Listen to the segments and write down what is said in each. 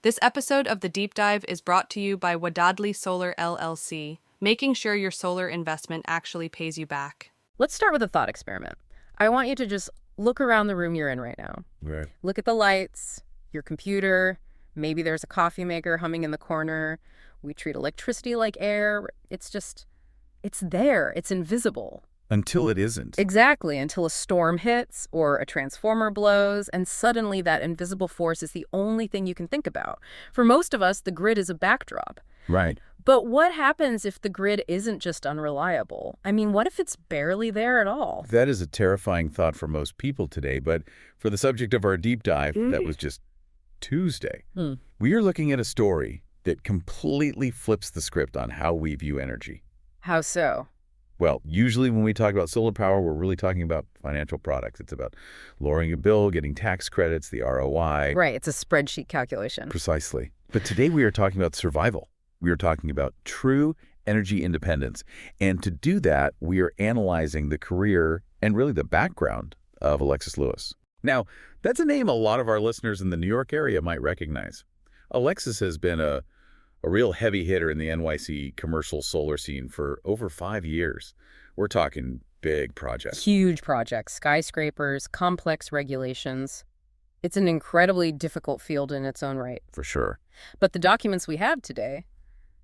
This episode of The Deep Dive is brought to you by Wadadli Solar LLC, making sure your solar investment actually pays you back. Let's start with a thought experiment. I want you to just look around the room you're in right now. Right. Look at the lights, your computer, maybe there's a coffee maker humming in the corner. We treat electricity like air. It's there. It's invisible. Until it isn't. Exactly, until a storm hits or a transformer blows, and suddenly that invisible force is the only thing you can think about. For most of us, the grid is a backdrop. Right. But what happens if the grid isn't just unreliable? I mean, what if it's barely there at all? That is a terrifying thought for most people today, but for the subject of our deep dive, that was just Tuesday. We are looking at a story that completely flips the script on how we view energy. How so? Well, usually when we talk about solar power, we're really talking about financial products. It's about lowering a bill, getting tax credits, the ROI. Right, it's a spreadsheet calculation. Precisely. But today we are talking about survival. We are talking about true energy independence. And to do that, we are analyzing the career and really the background of Alexis Lewis. Now, that's a name a lot of our listeners in the New York area might recognize. Alexis has been a real heavy hitter in the NYC commercial solar scene for over 5 years. We're talking big projects. Huge projects, skyscrapers, complex regulations. It's an incredibly difficult field in its own right. For sure. But the documents we have today,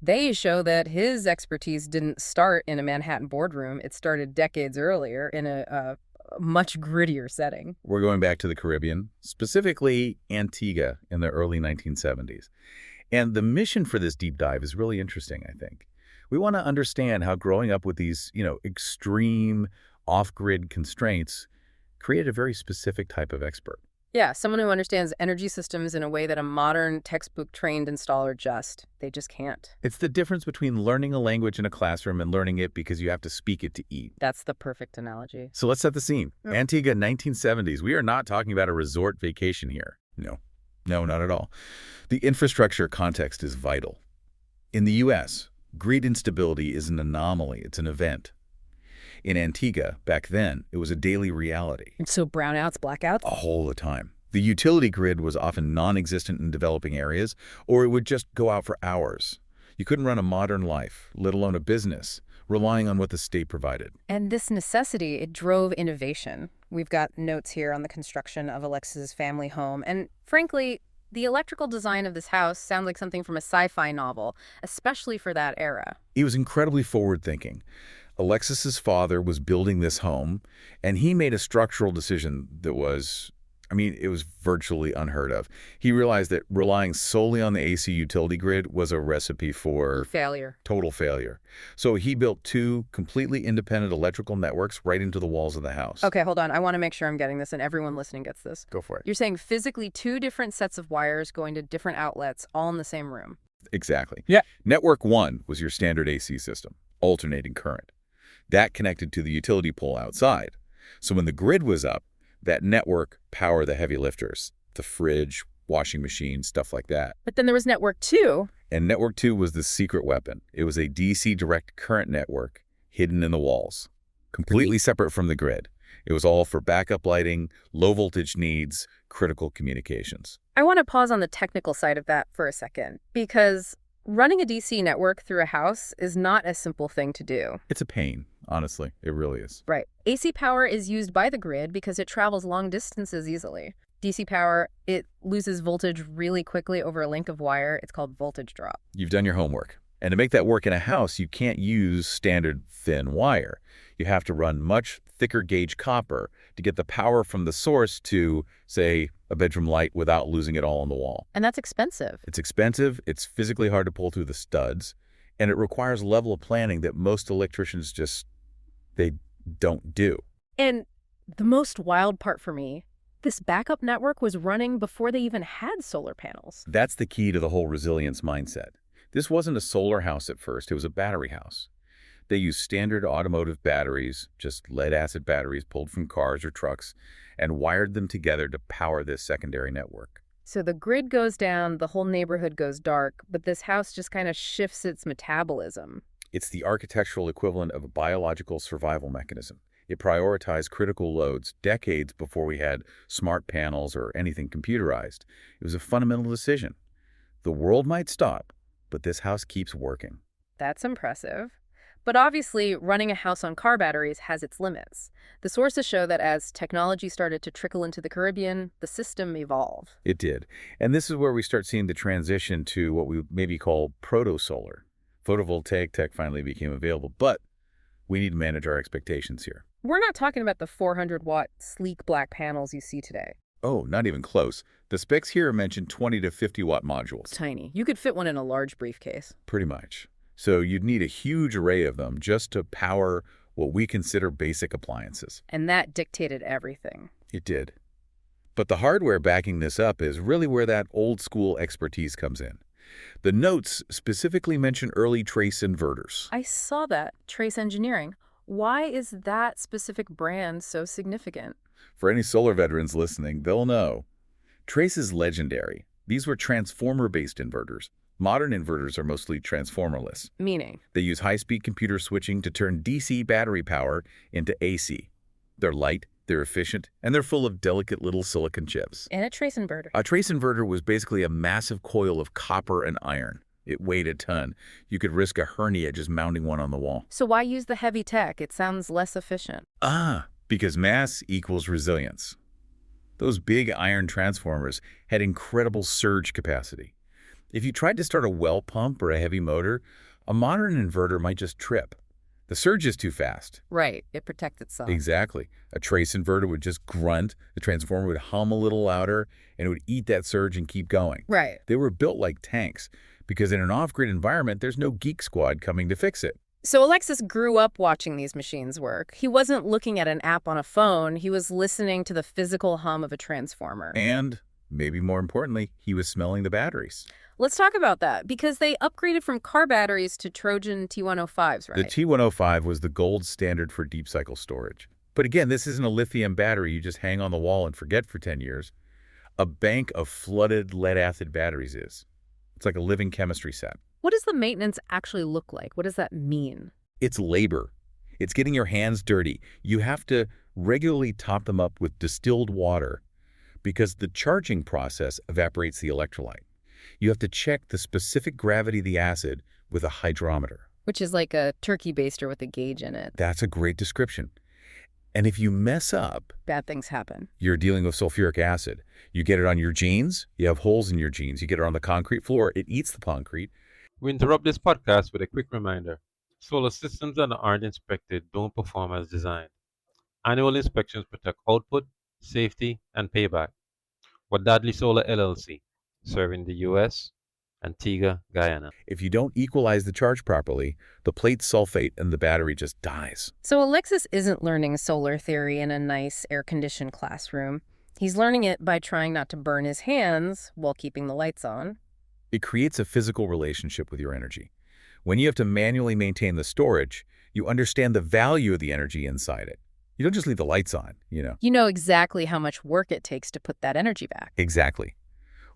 they show that his expertise didn't start in a Manhattan boardroom. It started decades earlier in a much grittier setting. We're going back to the Caribbean, specifically Antigua in the early 1970s. And the mission for this deep dive is really interesting, I think. We want to understand how growing up with these, extreme off-grid constraints created a very specific type of expert. Yeah, someone who understands energy systems in a way that a modern textbook-trained installer they just can't. It's the difference between learning a language in a classroom and learning it because you have to speak it to eat. That's the perfect analogy. So let's set the scene. Antigua, 1970s. We are not talking about a resort vacation here. No, not at all. The infrastructure context is vital. In the U.S., grid instability is an anomaly. It's an event. In Antigua, back then, it was a daily reality. And so brownouts, blackouts? All the time. The utility grid was often non-existent in developing areas, or it would just go out for hours. You couldn't run a modern life, let alone a business, relying on what the state provided. And this necessity, it drove innovation. We've got notes here on the construction of Alexis's family home. And frankly, the electrical design of this house sounds like something from a sci-fi novel, especially for that era. He was incredibly forward-thinking. Alexis's father was building this home, and he made a structural decision that was, it was virtually unheard of. He realized that relying solely on the AC utility grid was a recipe for failure. Total failure. So he built 2 completely independent electrical networks right into the walls of the house. Okay, hold on. I want to make sure I'm getting this and everyone listening gets this. Go for it. You're saying physically 2 different sets of wires going to different outlets all in the same room. Exactly. Yeah. Network 1 was your standard AC system, alternating current. That connected to the utility pole outside. So when the grid was up, that network powered the heavy lifters, the fridge, washing machine, stuff like that. But then there was network 2. And network 2 was the secret weapon. It was a DC direct current network hidden in the walls, completely separate from the grid. It was all for backup lighting, low voltage needs, critical communications. I want to pause on the technical side of that for a second, because running a DC network through a house is not a simple thing to do. It's a pain, honestly. It really is. Right. AC power is used by the grid because it travels long distances easily. DC power, it loses voltage really quickly over a length of wire. It's called voltage drop. You've done your homework. And to make that work in a house, you can't use standard thin wire. You have to run much thicker gauge copper to get the power from the source to, say, a bedroom light without losing it all on the wall. And that's expensive. It's expensive, it's physically hard to pull through the studs, and it requires a level of planning that most electricians they don't do. And the most wild part for me, this backup network was running before they even had solar panels. That's the key to the whole resilience mindset. This wasn't a solar house at first, it was a battery house. They used standard automotive batteries, just lead-acid batteries pulled from cars or trucks, and wired them together to power this secondary network. So the grid goes down, the whole neighborhood goes dark, but this house just kind of shifts its metabolism. It's the architectural equivalent of a biological survival mechanism. It prioritized critical loads decades before we had smart panels or anything computerized. It was a fundamental decision. The world might stop, but this house keeps working. That's impressive. But obviously, running a house on car batteries has its limits. The sources show that as technology started to trickle into the Caribbean, the system evolved. It did. And this is where we start seeing the transition to what we maybe call proto-solar. Photovoltaic tech finally became available, but we need to manage our expectations here. We're not talking about the 400-watt sleek black panels you see today. Oh, not even close. The specs here mention 20 to 50-watt modules. Tiny. You could fit one in a large briefcase. Pretty much. So you'd need a huge array of them just to power what we consider basic appliances. And that dictated everything. It did. But the hardware backing this up is really where that old-school expertise comes in. The notes specifically mention early trace inverters. I saw that. Trace engineering. Why is that specific brand so significant? For any solar veterans listening, they'll know. Trace is legendary. These were transformer-based inverters. Modern inverters are mostly transformerless. Meaning? They use high-speed computer switching to turn DC battery power into AC. They're light, they're efficient, and they're full of delicate little silicon chips. And a trace inverter. A trace inverter was basically a massive coil of copper and iron. It weighed a ton. You could risk a hernia just mounting one on the wall. So why use the heavy tech? It sounds less efficient. Because mass equals resilience. Those big iron transformers had incredible surge capacity. If you tried to start a well pump or a heavy motor, a modern inverter might just trip. The surge is too fast. Right. It protects itself. Exactly. A trace inverter would just grunt, the transformer would hum a little louder, and it would eat that surge and keep going. Right. They were built like tanks, because in an off-grid environment, there's no geek squad coming to fix it. So Alexis grew up watching these machines work. He wasn't looking at an app on a phone. He was listening to the physical hum of a transformer. And, maybe more importantly, he was smelling the batteries. Let's talk about that, because they upgraded from car batteries to Trojan T105s, right? The T105 was the gold standard for deep cycle storage. But again, this isn't a lithium battery you just hang on the wall and forget for 10 years. A bank of flooded lead-acid batteries is. It's like a living chemistry set. What does the maintenance actually look like? What does that mean? It's labor. It's getting your hands dirty. You have to regularly top them up with distilled water because the charging process evaporates the electrolyte. You have to check the specific gravity of the acid with a hydrometer. Which is like a turkey baster with a gauge in it. That's a great description. And if you mess up, bad things happen. You're dealing with sulfuric acid. You get it on your jeans, you have holes in your jeans. You get it on the concrete floor, it eats the concrete. We interrupt this podcast with a quick reminder. Solar systems that aren't inspected don't perform as designed. Annual inspections protect output, safety, and payback. Wadadli Solar LLC, serving the U.S., Antigua, Guyana. If you don't equalize the charge properly, the plates sulfate and the battery just dies. So Alexis isn't learning solar theory in a nice air-conditioned classroom. He's learning it by trying not to burn his hands while keeping the lights on. It creates a physical relationship with your energy. When you have to manually maintain the storage, you understand the value of the energy inside it. You don't just leave the lights on, You know exactly how much work it takes to put that energy back. Exactly.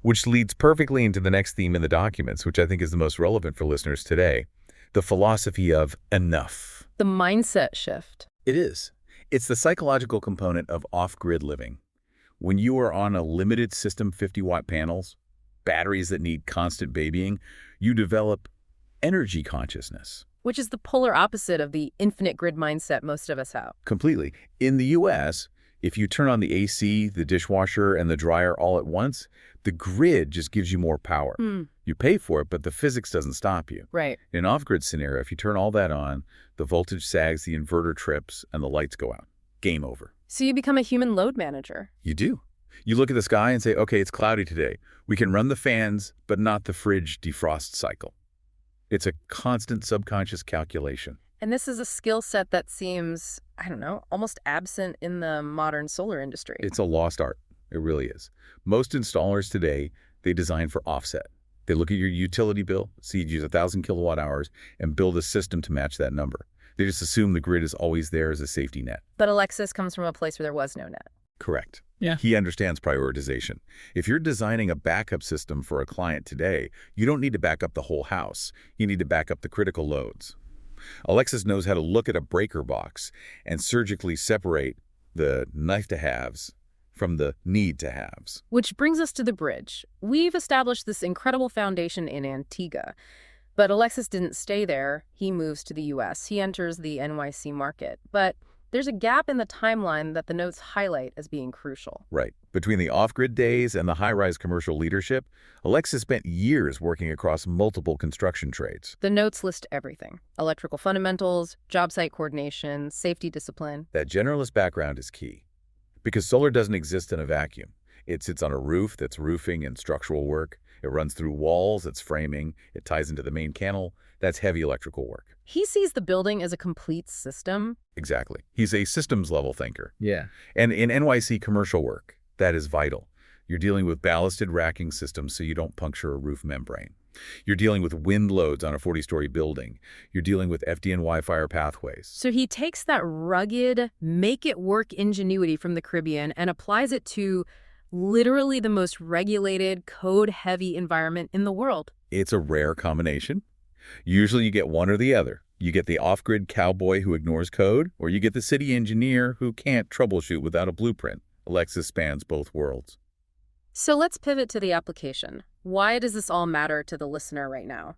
Which leads perfectly into the next theme in the documents, which I think is the most relevant for listeners today, the philosophy of enough. The mindset shift. It is. It's the psychological component of off-grid living. When you are on a limited system 50-watt panels, batteries that need constant babying, you develop energy consciousness. Which is the polar opposite of the infinite grid mindset most of us have. Completely. In the U.S., if you turn on the AC, the dishwasher, and the dryer all at once, the grid just gives you more power. You pay for it, but the physics doesn't stop you. Right. In an off-grid scenario, if you turn all that on, the voltage sags, the inverter trips, and the lights go out. Game over. So you become a human load manager. You do. You look at the sky and say, okay, it's cloudy today. We can run the fans, but not the fridge defrost cycle. It's a constant subconscious calculation. And this is a skill set that seems, almost absent in the modern solar industry. It's a lost art. It really is. Most installers today, they design for offset. They look at your utility bill, see you use 1,000 kilowatt hours, and build a system to match that number. They just assume the grid is always there as a safety net. But Alexis comes from a place where there was no net. Correct. Yeah. He understands prioritization. If you're designing a backup system for a client today, you don't need to back up the whole house. You need to back up the critical loads. Alexis knows how to look at a breaker box and surgically separate the nice-to-haves from the need-to-haves. Which brings us to the bridge. We've established this incredible foundation in Antigua, but Alexis didn't stay there. He moves to the US. He enters the NYC market. But there's a gap in the timeline that the notes highlight as being crucial. Right. Between the off-grid days and the high-rise commercial leadership, Alexis spent years working across multiple construction trades. The notes list everything: electrical fundamentals, job site coordination, safety discipline. That generalist background is key. Because solar doesn't exist in a vacuum. It sits on a roof that's roofing and structural work. It runs through walls, it's framing. It ties into the main panel. That's heavy electrical work. He sees the building as a complete system. Exactly. He's a systems-level thinker. Yeah. And in NYC commercial work, that is vital. You're dealing with ballasted racking systems so you don't puncture a roof membrane. You're dealing with wind loads on a 40-story building. You're dealing with FDNY fire pathways. So he takes that rugged, make-it-work ingenuity from the Caribbean and applies it to literally the most regulated, code-heavy environment in the world. It's a rare combination. Usually you get one or the other. You get the off-grid cowboy who ignores code, or you get the city engineer who can't troubleshoot without a blueprint. Alexis spans both worlds. So let's pivot to the application. Why does this all matter to the listener right now?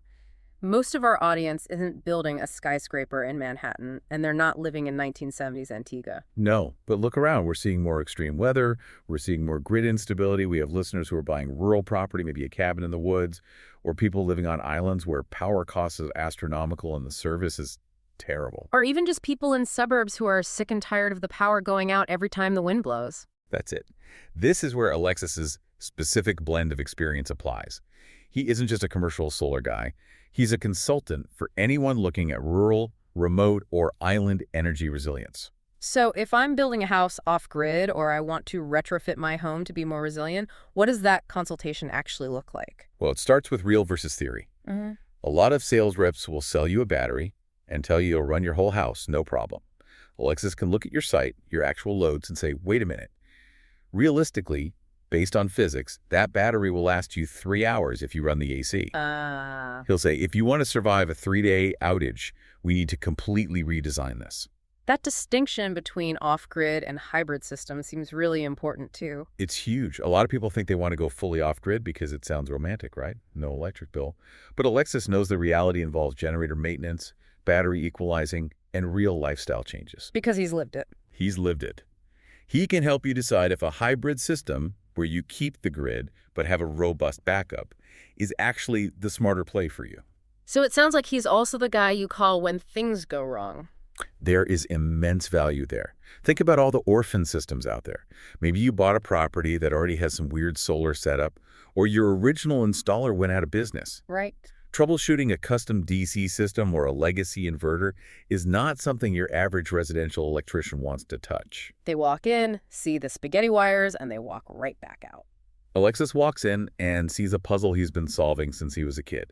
Most of our audience isn't building a skyscraper in Manhattan, and they're not living in 1970s Antigua. No, but look around. We're seeing more extreme weather. We're seeing more grid instability. We have listeners who are buying rural property, maybe a cabin in the woods, or people living on islands where power costs is astronomical and the service is terrible. Or even just people in suburbs who are sick and tired of the power going out every time the wind blows. That's it. This is where Alexis's specific blend of experience applies. He isn't just a commercial solar guy. He's a consultant for anyone looking at rural, remote, or island energy resilience. So if I'm building a house off-grid or I want to retrofit my home to be more resilient, what does that consultation actually look like? Well, it starts with real versus theory. A lot of sales reps will sell you a battery and tell you you'll run your whole house, no problem. Alexis can look at your site, your actual loads, and say, wait a minute. Realistically, based on physics, that battery will last you 3 hours if you run the AC. He'll say, if you want to survive a 3-day outage, we need to completely redesign this. That distinction between off-grid and hybrid systems seems really important too. It's huge. A lot of people think they want to go fully off-grid because it sounds romantic, right? No electric bill. But Alexis knows the reality involves generator maintenance, battery equalizing, and real lifestyle changes. Because he's lived it. He's lived it. He can help you decide if a hybrid system, where you keep the grid but have a robust backup, is actually the smarter play for you. So it sounds like he's also the guy you call when things go wrong. There is immense value there. Think about all the orphan systems out there. Maybe you bought a property that already has some weird solar setup, or your original installer went out of business. Right. Troubleshooting a custom DC system or a legacy inverter is not something your average residential electrician wants to touch. They walk in, see the spaghetti wires, and they walk right back out. Alexis walks in and sees a puzzle he's been solving since he was a kid.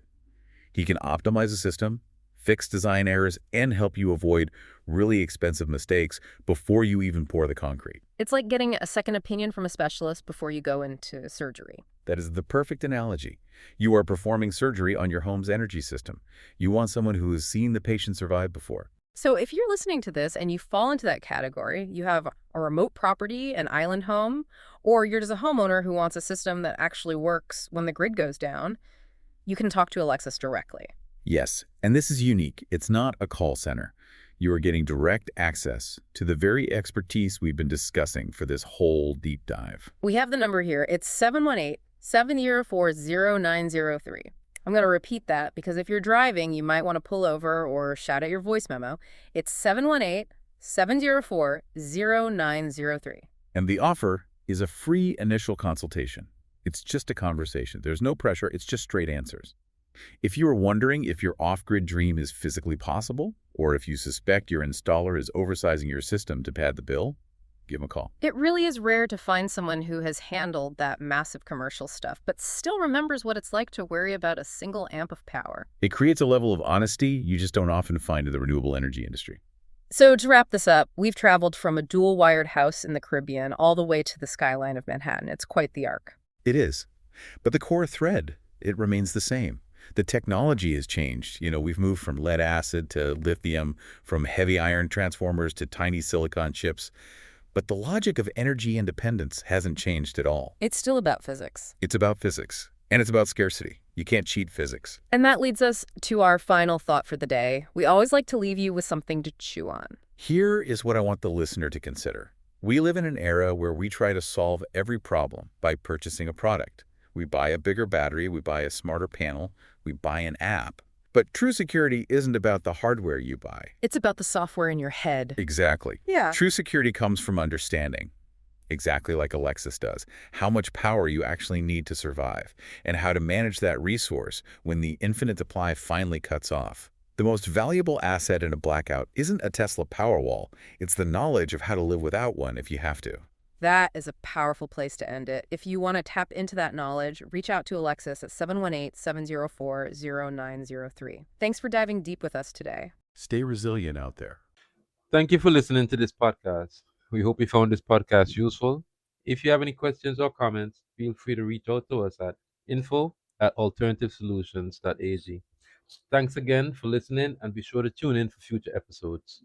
He can optimize a system, fix design errors, and help you avoid really expensive mistakes before you even pour the concrete. It's like getting a second opinion from a specialist before you go into surgery. That is the perfect analogy. You are performing surgery on your home's energy system. You want someone who has seen the patient survive before. So if you're listening to this and you fall into that category, you have a remote property, an island home, or you're just a homeowner who wants a system that actually works when the grid goes down, you can talk to Alexis directly. Yes, and this is unique. It's not a call center. You are getting direct access to the very expertise we've been discussing for this whole deep dive. We have the number here. It's 718-704-0903. I'm going to repeat that because if you're driving, you might want to pull over or shout out your voice memo. It's 718-704-0903. And the offer is a free initial consultation. It's just a conversation. There's no pressure. It's just straight answers. If you are wondering if your off-grid dream is physically possible, or if you suspect your installer is oversizing your system to pad the bill, give them a call. It really is rare to find someone who has handled that massive commercial stuff, but still remembers what it's like to worry about a single amp of power. It creates a level of honesty you just don't often find in the renewable energy industry. So to wrap this up, we've traveled from a dual-wired house in the Caribbean all the way to the skyline of Manhattan. It's quite the arc. It is. But the core thread, it remains the same. The technology has changed. We've moved from lead acid to lithium, from heavy iron transformers to tiny silicon chips. But the logic of energy independence hasn't changed at all. It's still about physics. It's about physics, and it's about scarcity. You can't cheat physics. And that leads us to our final thought for the day. We always like to leave you with something to chew on. Here is what I want the listener to consider. We live in an era where we try to solve every problem by purchasing a product. We buy a bigger battery, we buy a smarter panel, we buy an app. But true security isn't about the hardware you buy. It's about the software in your head. Exactly. Yeah. True security comes from understanding, exactly like Alexis does, how much power you actually need to survive, and how to manage that resource when the infinite supply finally cuts off. The most valuable asset in a blackout isn't a Tesla Powerwall, it's the knowledge of how to live without one if you have to. That is a powerful place to end it. If you want to tap into that knowledge, reach out to Alexis at 718-704-0903. Thanks for diving deep with us today. Stay resilient out there. Thank you for listening to this podcast. We hope you found this podcast useful. If you have any questions or comments, feel free to reach out to us at info@alternativeSolutions.ag. Thanks again for listening and be sure to tune in for future episodes.